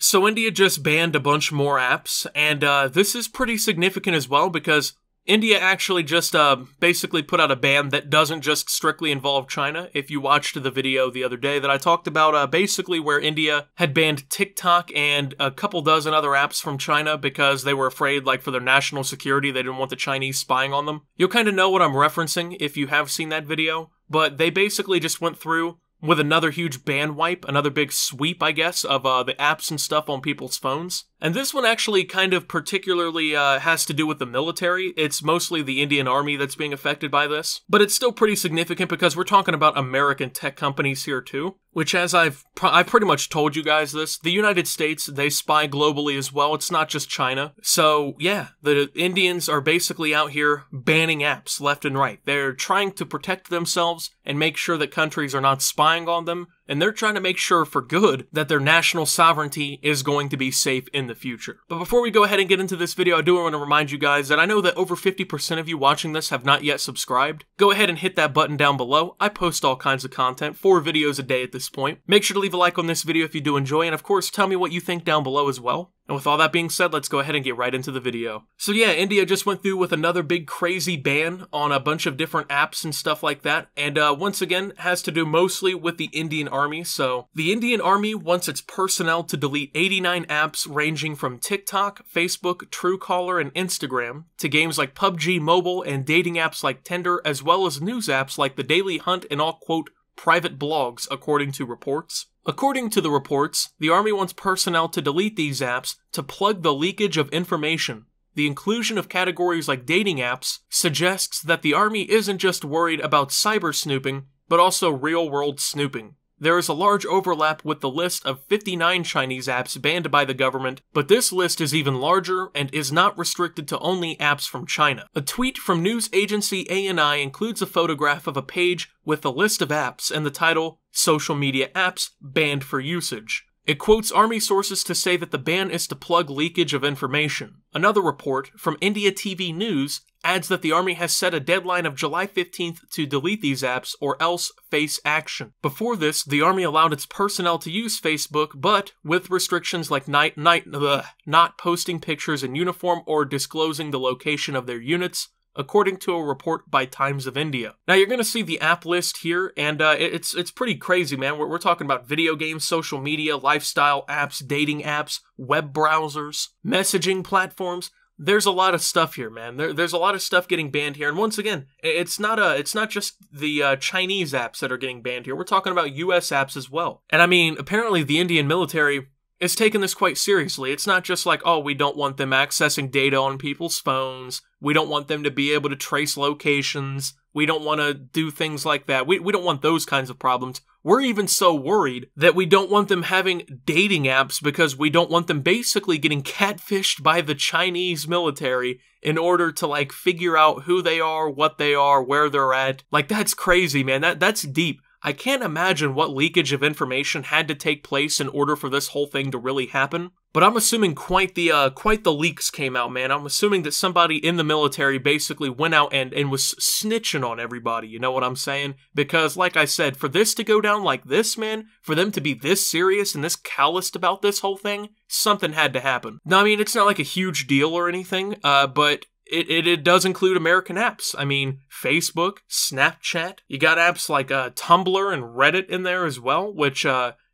So India just banned a bunch more apps, and this is pretty significant as well because India actually just basically put out a ban that doesn't just strictly involve China. If you watched the video the other day that I talked about, basically where India had banned TikTok and a couple dozen other apps from China because they were afraid, like, for their national security, they didn't want the Chinese spying on them. You'll kind of know what I'm referencing if you have seen that video, but they basically just went through with another huge ban wipe, another big sweep, I guess, of the apps and stuff on people's phones. And this one actually kind of particularly has to do with the military. It's mostly the Indian Army that's being affected by this. But it's still pretty significant because we're talking about American tech companies here too. Which, as I've pretty much told you guys this, the United States, they spy globally as well. It's not just China. So, yeah, the Indians are basically out here banning apps left and right. They're trying to protect themselves and make sure that countries are not spying on them. And they're trying to make sure for good that their national sovereignty is going to be safe in the future. But before we go ahead and get into this video, I do want to remind you guys that I know that over 50% of you watching this have not yet subscribed. Go ahead and hit that button down below. I post all kinds of content, 4 videos a day at this point. Make sure to leave a like on this video if you do enjoy, and of course, tell me what you think down below as well. And with all that being said, let's go ahead and get right into the video. So yeah, India just went through with another big crazy ban on a bunch of different apps and stuff like that. And once again, has to do mostly with the Indian Army. So the Indian Army wants its personnel to delete 89 apps ranging from TikTok, Facebook, Truecaller, and Instagram to games like PUBG Mobile and dating apps like Tinder, as well as news apps like The Daily Hunt and all, quote, private blogs, according to reports. According to the reports, the Army wants personnel to delete these apps to plug the leakage of information. The inclusion of categories like dating apps suggests that the Army isn't just worried about cyber snooping, but also real-world snooping. There is a large overlap with the list of 59 Chinese apps banned by the government, but this list is even larger and is not restricted to only apps from China. A tweet from news agency ANI includes a photograph of a page with a list of apps and the title, "Social Media Apps Banned for Usage." It quotes Army sources to say that the ban is to plug leakage of information. Another report from India TV News adds that the Army has set a deadline of July 15th to delete these apps or else face action. Before this, the Army allowed its personnel to use Facebook, but with restrictions like not posting pictures in uniform or disclosing the location of their units, according to a report by Times of India. Now, you're going to see the app list here, and it's pretty crazy, man. We're talking about video games, social media, lifestyle apps, dating apps, web browsers, messaging platforms. There's a lot of stuff here, man. There's a lot of stuff getting banned here, and once again, it's not just the Chinese apps that are getting banned here. We're talking about US apps as well. And I mean, apparently the Indian military is taking this quite seriously. It's not just like, oh, we don't want them accessing data on people's phones. We don't want them to be able to trace locations. We don't want to do things like that. We don't want those kinds of problems. We're even so worried that we don't want them having dating apps because we don't want them basically getting catfished by the Chinese military in order to, like, figure out who they are, what they are, where they're at. Like, that's crazy, man. That's deep. I can't imagine what leakage of information had to take place in order for this whole thing to really happen. But I'm assuming quite the leaks came out, man. I'm assuming that somebody in the military basically went out and was snitching on everybody, you know what I'm saying? Because, like I said, for this to go down like this, man, for them to be this serious and this calloused about this whole thing, something had to happen. Now, I mean, it's not like a huge deal or anything, but it does include American apps. I mean, Facebook, Snapchat, you got apps like Tumblr and Reddit in there as well, which,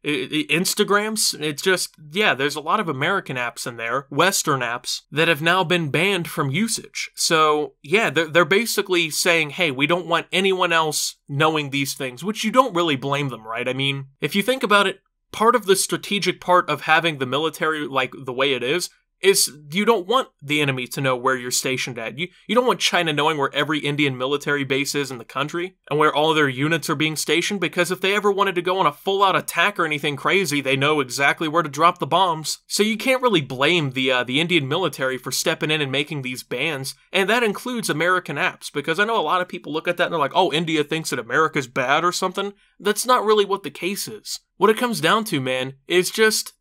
Instagrams, it's just, yeah, there's a lot of American apps in there, Western apps, that have now been banned from usage. So, yeah, they're basically saying, hey, we don't want anyone else knowing these things, which you don't really blame them, right? I mean, if you think about it, part of the strategic part of having the military like the way it is you don't want the enemy to know where you're stationed at. You don't want China knowing where every Indian military base is in the country and where all their units are being stationed, because if they ever wanted to go on a full-out attack or anything crazy, they know exactly where to drop the bombs. So you can't really blame the Indian military for stepping in and making these bans, and that includes American apps, because I know a lot of people look at that and they're like, oh, India thinks that America's bad or something. That's not really what the case is. What it comes down to, man, is just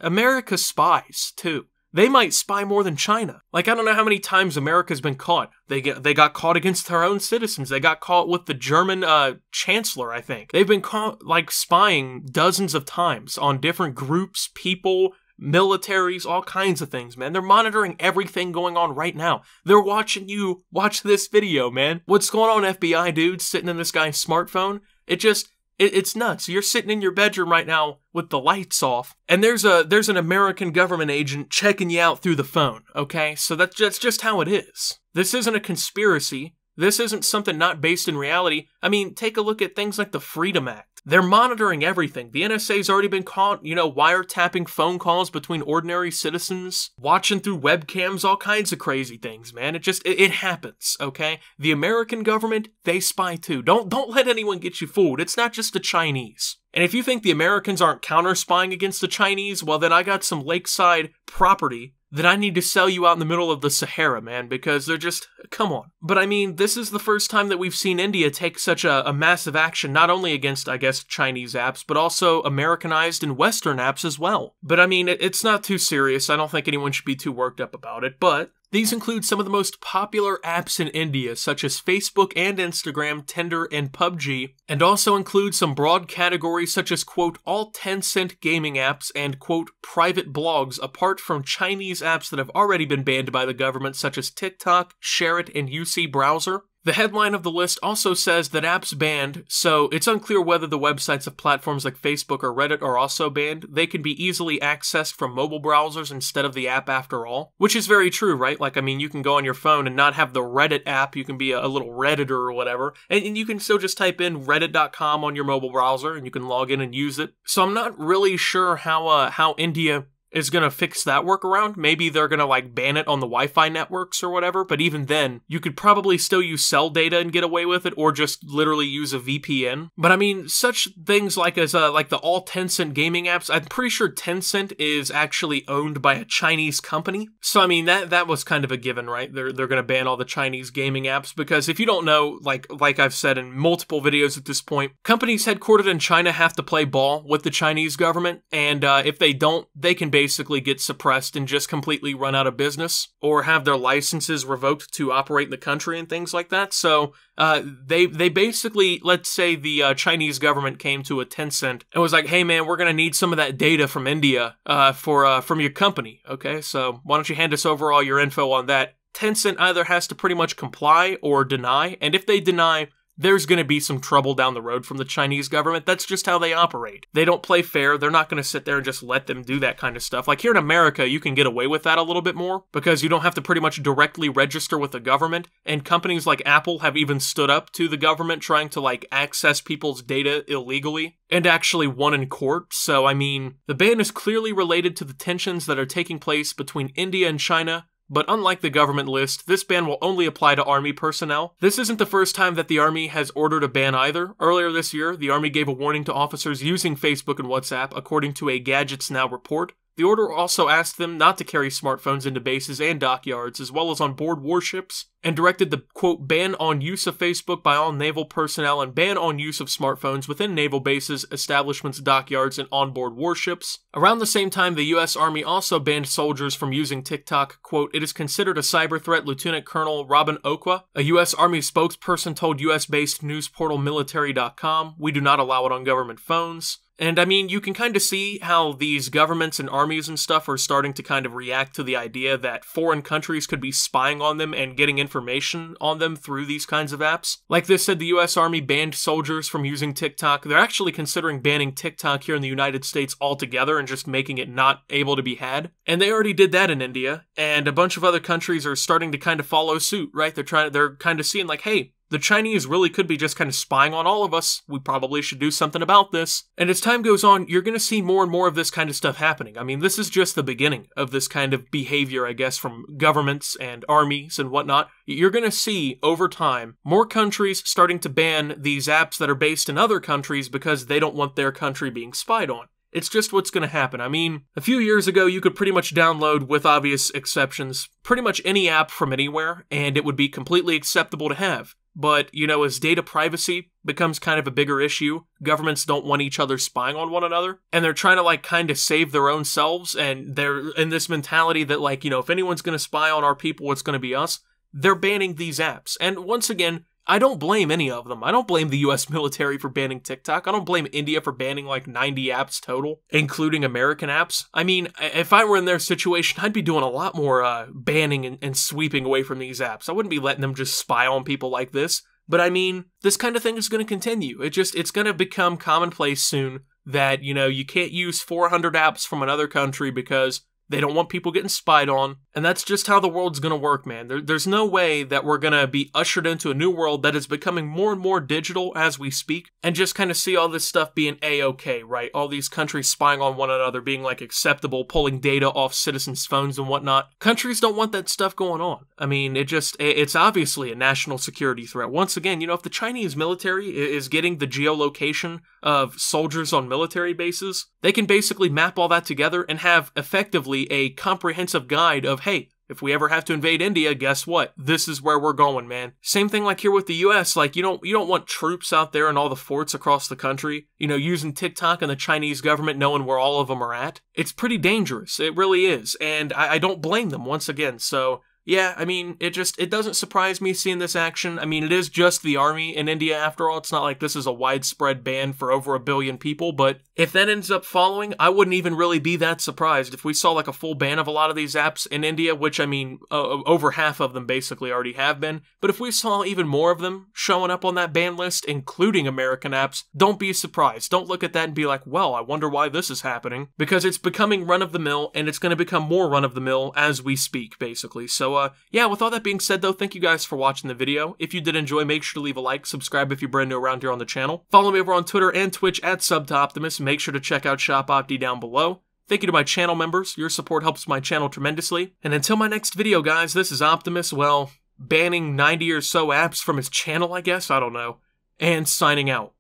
America spies, too. They might spy more than China. Like, I don't know how many times America's been caught. They got caught against their own citizens. They got caught with the German chancellor, I think. They've been caught, like, spying dozens of times on different groups, people, militaries, all kinds of things, man. They're monitoring everything going on right now. They're watching you watch this video, man. What's going on, FBI dude, sitting in this guy's smartphone? It's nuts. You're sitting in your bedroom right now with the lights off, and there's an American government agent checking you out through the phone, okay? So that's just how it is. This isn't a conspiracy. This isn't something not based in reality. I mean, take a look at things like the Freedom Act. They're monitoring everything. The NSA's already been caught, wiretapping phone calls between ordinary citizens, watching through webcams, all kinds of crazy things, man. It happens, okay? The American government, they spy too. Don't let anyone get you fooled. It's not just the Chinese. And if you think the Americans aren't counter-spying against the Chinese, well, then I got some lakeside property that I need to sell you out in the middle of the Sahara, man, because they're just, come on. But I mean, this is the first time that we've seen India take such a massive action, not only against, I guess, Chinese apps, but also Americanized and Western apps as well. But I mean, it's not too serious. I don't think anyone should be too worked up about it, but these include some of the most popular apps in India, such as Facebook and Instagram, Tinder, and PUBG, and also include some broad categories such as, quote, all Tencent gaming apps and, quote, private blogs, apart from Chinese apps that have already been banned by the government, such as TikTok, Share-it, and UC Browser. The headline of the list also says that apps banned, so it's unclear whether the websites of platforms like Facebook or Reddit are also banned. They can be easily accessed from mobile browsers instead of the app after all, which is very true, right? Like, I mean, you can go on your phone and not have the Reddit app. You can be a little Redditor or whatever, and you can still just type in reddit.com on your mobile browser and you can log in and use it. So I'm not really sure how India is going to fix that workaround. Maybe they're going to like ban it on the Wi-Fi networks or whatever, but even then, you could probably still use cell data and get away with it, or just literally use a VPN. But I mean, such things like like the all Tencent gaming apps, I'm pretty sure Tencent is actually owned by a Chinese company. So I mean, that was kind of a given, right? They're going to ban all the Chinese gaming apps, because if you don't know, like I've said in multiple videos at this point, companies headquartered in China have to play ball with the Chinese government, and if they don't, they can basically get suppressed and just completely run out of business, or have their licenses revoked to operate in the country and things like that. So they basically, let's say the Chinese government came to a Tencent and was like, hey man, we're going to need some of that data from India from your company, okay? So why don't you hand us over all your info on that? Tencent either has to pretty much comply or deny, and if they deny, there's going to be some trouble down the road from the Chinese government. That's just how they operate. They don't play fair. They're not going to sit there and just let them do that kind of stuff. Like here in America, you can get away with that a little bit more because you don't have to pretty much directly register with the government. And companies like Apple have even stood up to the government trying to like access people's data illegally and actually won in court. So, I mean, the ban is clearly related to the tensions that are taking place between India and China. But unlike the government list, this ban will only apply to Army personnel. This isn't the first time that the Army has ordered a ban either. Earlier this year, the Army gave a warning to officers using Facebook and WhatsApp, according to a Gadgets Now report. The order also asked them not to carry smartphones into bases and dockyards, as well as on board warships, and directed the, quote, ban on use of Facebook by all naval personnel and ban on use of smartphones within naval bases, establishments, dockyards, and onboard warships. Around the same time, the U.S. Army also banned soldiers from using TikTok. Quote, it is considered a cyber threat, Lieutenant Colonel Robin Okwa, a U.S. Army spokesperson, told U.S.-based news portal military.com. We do not allow it on government phones. And I mean, you can kind of see how these governments and armies and stuff are starting to kind of react to the idea that foreign countries could be spying on them and getting information on them through these kinds of apps. Like this said, the US Army banned soldiers from using TikTok. They're actually considering banning TikTok here in the United States altogether and just making it not able to be had. And they already did that in India, and a bunch of other countries are starting to kind of follow suit, right? They're kind of seeing like, hey, the Chinese really could be just kind of spying on all of us. We probably should do something about this. And as time goes on, you're going to see more and more of this kind of stuff happening. I mean, this is just the beginning of this kind of behavior, I guess, from governments and armies and whatnot. You're going to see, over time, more countries starting to ban these apps that are based in other countries because they don't want their country being spied on. It's just what's going to happen. I mean, a few years ago, you could pretty much download, with obvious exceptions, pretty much any app from anywhere, and it would be completely acceptable to have. But, you know, as data privacy becomes kind of a bigger issue, governments don't want each other spying on one another, and they're trying to, like, kind of save their own selves, and they're in this mentality that, like, you know, if anyone's going to spy on our people, it's going to be us. They're banning these apps. And once again, I don't blame any of them. I don't blame the US military for banning TikTok. I don't blame India for banning like 90 apps total, including American apps. I mean, if I were in their situation, I'd be doing a lot more banning and sweeping away from these apps. I wouldn't be letting them just spy on people like this. But I mean, this kind of thing is going to continue. It's going to become commonplace soon that, you know, you can't use 400 apps from another country because they don't want people getting spied on. And that's just how the world's gonna work, man. There's no way that we're gonna be ushered into a new world that is becoming more and more digital as we speak, and just kind of see all this stuff being A-okay, right? All these countries spying on one another, being like acceptable, pulling data off citizens' phones and whatnot. Countries don't want that stuff going on. I mean, it's obviously a national security threat. Once again, you know, if the Chinese military is getting the geolocation of soldiers on military bases, they can basically map all that together and have effectively a comprehensive guide of, hey, if we ever have to invade India, guess what? This is where we're going, man. Same thing like here with the US, like you don't want troops out there in all the forts across the country, you know, using TikTok and the Chinese government knowing where all of them are at. It's pretty dangerous. It really is. And I don't blame them once again. So yeah, I mean, it doesn't surprise me seeing this action. I mean, it is just the army in India after all. It's not like this is a widespread ban for over 1 billion people, but if that ends up following, I wouldn't even really be that surprised if we saw like a full ban of a lot of these apps in India, which I mean, over half of them basically already have been. But if we saw even more of them showing up on that ban list, including American apps, don't be surprised. Don't look at that and be like, well, I wonder why this is happening, because it's becoming run-of-the-mill, and it's going to become more run-of-the-mill as we speak, basically. So, yeah, with all that being said, though, thank you guys for watching the video. If you did enjoy, make sure to leave a like, subscribe if you're brand new around here on the channel. Follow me over on Twitter and Twitch at SubToOptimus. Make sure to check out Shop Opti down below. Thank you to my channel members. Your support helps my channel tremendously. And until my next video, guys, this is Optimus, well, banning 90 or so apps from his channel, I guess? I don't know. And signing out.